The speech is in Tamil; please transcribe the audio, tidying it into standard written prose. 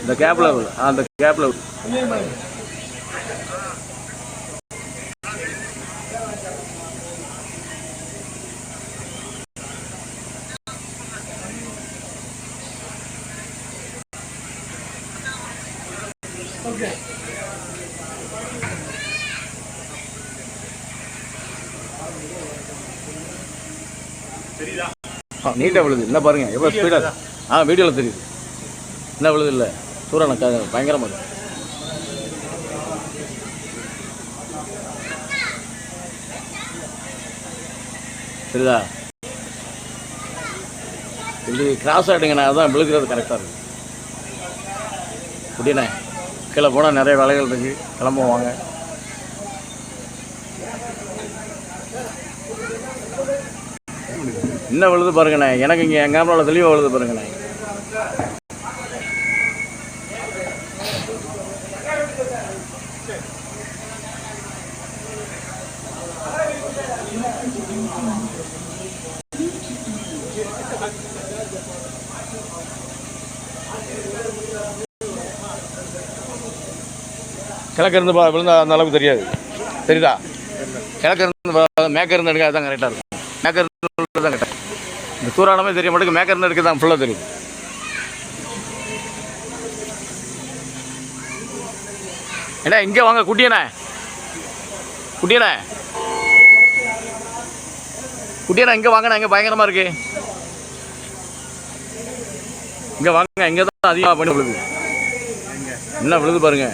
இந்த கேப்ல அந்த கேப்ல நீட்டாக விழுது. என்ன பாருங்க எவ்வளோ ஸ்பீடாக. வீடியோவில் தெரியுது. என்ன விழுது இல்லை சூறான பயங்கரமாக இருக்கு. சரிதா? இது கிராஸ் ஆகிடுங்கண்ணா, அதுதான் விழுகிறது கரெக்டாக இருக்குது. அப்படிண்ணே கீழே போனால் நிறைய வேலைகள் இருக்குது, கிளம்புவாங்க. இன்னும் விழுது பாருங்கண்ணே. எனக்கு இங்கே எங்கள் கேமராவில் தெளிவாக விழுது பாருங்கண்ணே. கிழக்கு இருந்து விழுந்தா அந்த அளவுக்கு தெரியாது. தெரியுதா? கிழக்கு இருந்து மேற்க இருந்து எடுக்க அதுதான் கரெக்டாக இருக்கும். மேற்க இருந்து தான் கரெக்டாக. இந்த சூறானமே தெரிய மாட்டேங்குது. மேற்க இருந்து எடுக்க தான் ஃபுல்லாக தெரியுது. ஏன்னா இங்கே வாங்க குட்டியண்ணே. குட்டியண்ணே இங்கே வாங்கண்ணா. இங்கே பயங்கரமாக இருக்கு. இங்கே வாங்க. இங்கே தான் அதிகமாக பண்ணி விழுது. என்ன விழுது பாருங்க.